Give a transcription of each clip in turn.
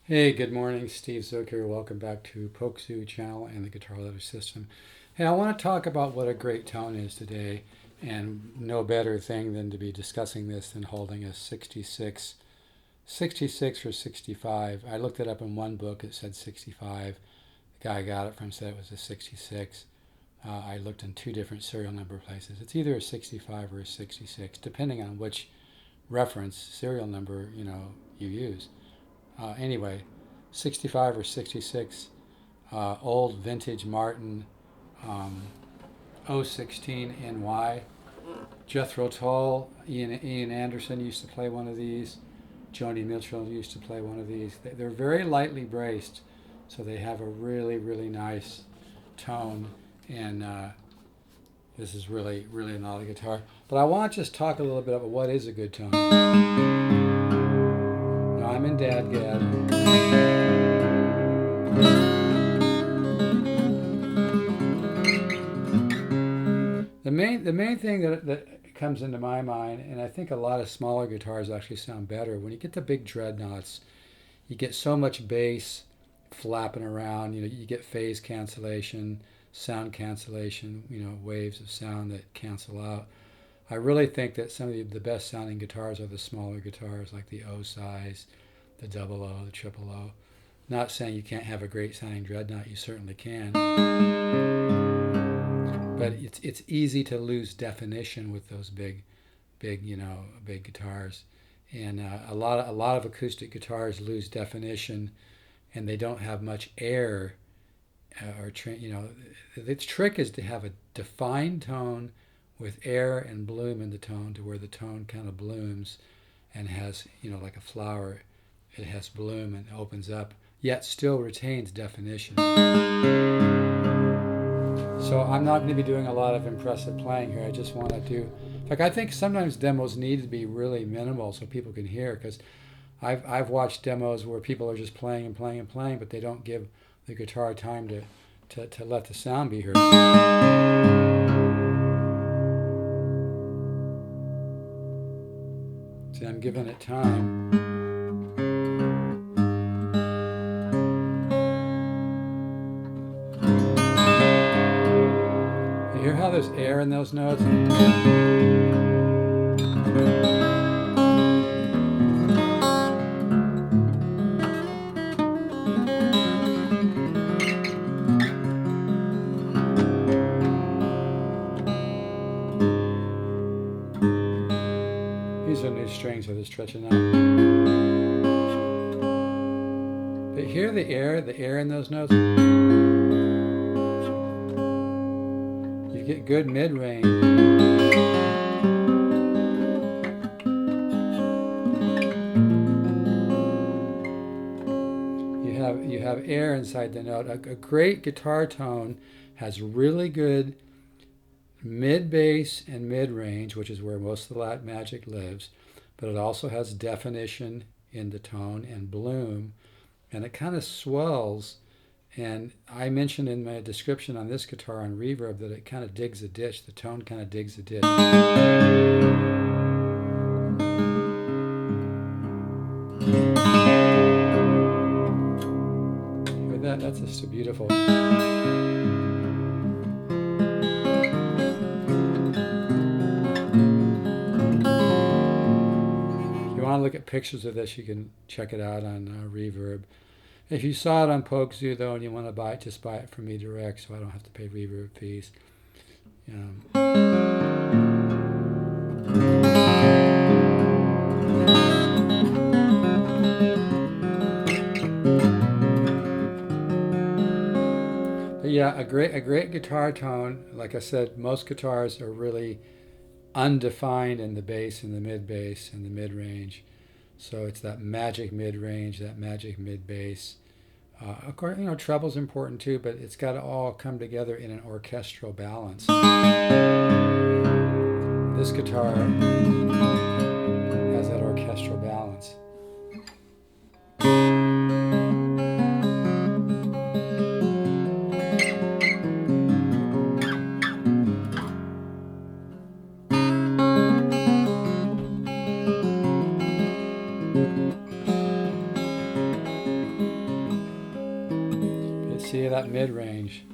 Hey, good morning. Steve Zook here. Welcome back to Pokesoo channel and the Guitar Letter System. Hey, I want to talk about what a great tone is today, and no better thing than to be discussing this than holding a 66 or 65. I looked it up in one book, it said 65. The guy I got it from said it was a 66. I looked in two different serial number places. It's either a 65 or a 66, depending on which reference serial number you use. Anyway, 65 or 66, old vintage Martin um, 016 NY. Jethro Tull, Ian Anderson used to play one of these. Joni Mitchell used to play one of these. They're very lightly braced, so they have a really, really nice tone. And this is really, really not a guitar. But I want to just talk a little bit about what is a good tone. Now I'm in Dadgad. The main thing that comes into my mind, and I think a lot of smaller guitars actually sound better, when you get the big dreadnoughts, you get so much bass flapping around. You get phase cancellation, sound cancellation. Waves of sound that cancel out. I really think that some of the best sounding guitars are the smaller guitars, like the O size, the double O, the triple O. Not saying you can't have a great sounding dreadnought, you certainly can. But it's easy to lose definition with those big guitars, and a lot of acoustic guitars lose definition, and they don't have much air. The trick is to have a defined tone with air and bloom in the tone, to where the tone kind of blooms and has, like a flower, it has bloom and opens up, yet still retains definition. So I'm not going to be doing a lot of impressive playing here. I just want to do. In fact, I think sometimes demos need to be really minimal so people can hear. Because I've watched demos where people are just playing and playing and playing, but they don't give the guitar time to let the sound be heard. See, I'm giving it time. You hear how there's air in those notes? These are new strings that are stretching out. But hear the air in those notes? You get good mid-range. You have air inside the note. A great guitar tone has really good mid bass and mid range, which is where most of the magic lives, but it also has definition in the tone and bloom, and it kind of swells. And I mentioned in my description on this guitar on Reverb that it kind of digs a ditch. The tone kind of digs a ditch. Hear that? That's just a beautiful. If you want to look at pictures of this, you can check it out on Reverb. If you saw it on Pokesoo though and you want to buy it, just buy it from me direct, so I don't have to pay reverb fees. But yeah, a great guitar tone. Like I said, most guitars are really undefined in the bass and the mid bass and the mid range. So it's that magic mid range, that magic mid bass. Of course, treble's important too, but it's got to all come together in an orchestral balance. This guitar has that orchestral balance. See that mid-range.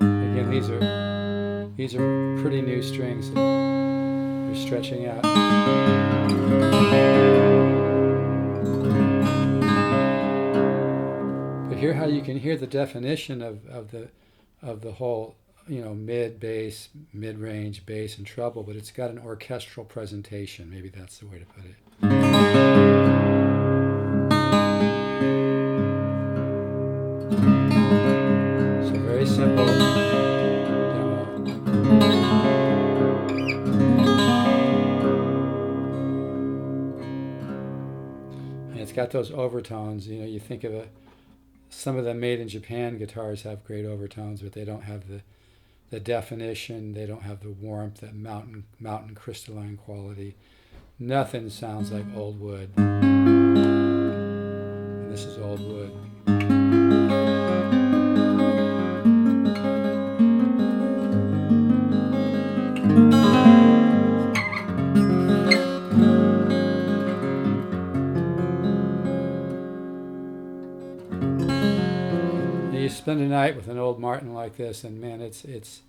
Again, these are pretty new strings that are stretching out. But hear how you can hear the definition of the whole, mid bass, mid-range, bass, and treble, but it's got an orchestral presentation. Maybe that's the way to put it. So very simple demo. And it's got those overtones. You think of some of the made in Japan guitars have great overtones, but they don't have the definition. They don't have the warmth, that mountain crystalline quality. Nothing sounds like old wood. And this is old wood. You spend a night with an old Martin like this, and man, it's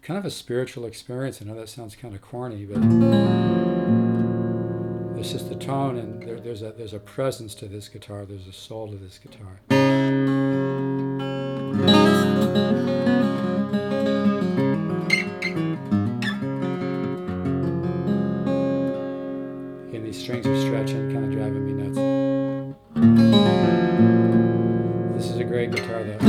kind of a spiritual experience. I know that sounds kind of corny, but it's just the tone, and there's a presence to this guitar. There's a soul to this guitar. Again, these strings are stretching, kind of driving me nuts. This is a great guitar, though.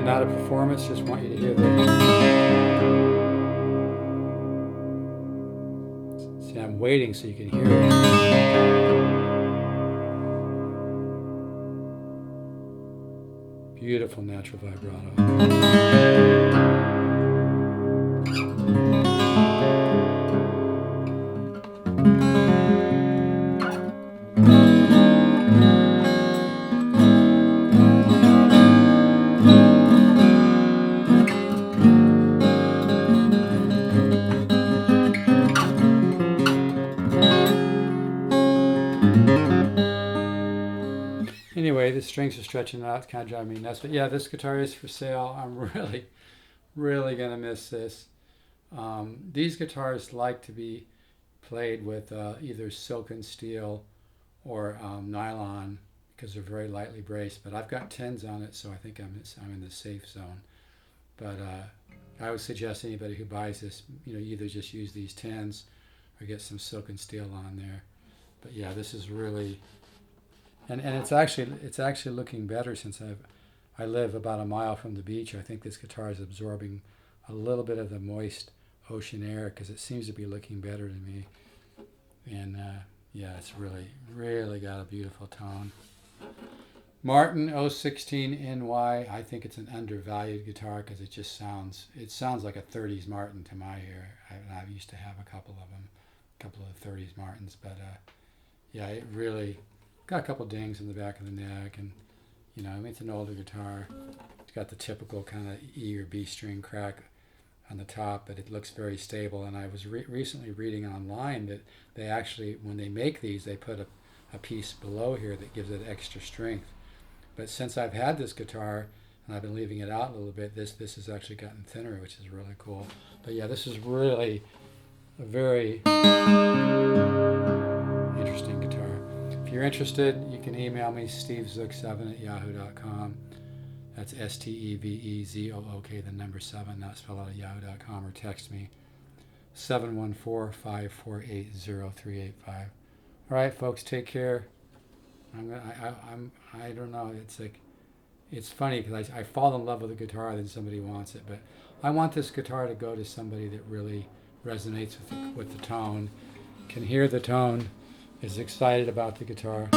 Not a performance, just want you to hear the... See, I'm waiting so you can hear it. Beautiful natural vibrato. Anyway, the strings are stretching out. It's kind of driving me nuts. But yeah, this guitar is for sale. I'm really, really going to miss this. These guitars like to be played with either silken steel or nylon because they're very lightly braced. But I've got tens on it, so I think I'm in the safe zone. But I would suggest anybody who buys this, either just use these tens or get some silken steel on there. But yeah, this is really... And it's actually looking better since I live about a mile from the beach. I think this guitar is absorbing a little bit of the moist ocean air because it seems to be looking better to me. And yeah, it's really, really got a beautiful tone. Martin 016NY. I think it's an undervalued guitar because it sounds like a 30s Martin to my ear. I used to have a couple of them, a couple of the 30s Martins, but yeah, it really... Got a couple dings in the back of the neck, and it's an older guitar. It's got the typical kind of E or B string crack on the top, but it looks very stable. And I was recently reading online that they actually, when they make these, they put a piece below here that gives it extra strength. But since I've had this guitar and I've been leaving it out a little bit, this has actually gotten thinner, which is really cool. But yeah, this is really a very interesting guitar. If you're interested, you can email me, stevezook7@yahoo.com. That's STEVEZOOK, the number 7, not spelled out at yahoo.com, or text me 714-548-0385. All right, folks, take care. I don't know. It's funny because I fall in love with a guitar, then somebody wants it, but I want this guitar to go to somebody that really resonates with the tone, can hear the tone, is excited about the guitar.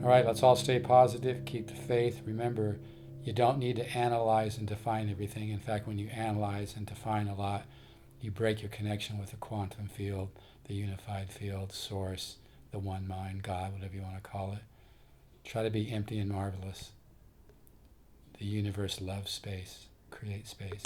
All right, let's all stay positive, keep the faith. Remember, you don't need to analyze and define everything. In fact, when you analyze and define a lot, you break your connection with the quantum field, the unified field, source, the one mind, God, whatever you want to call it. Try to be empty and marvelous. The universe loves space. Create space.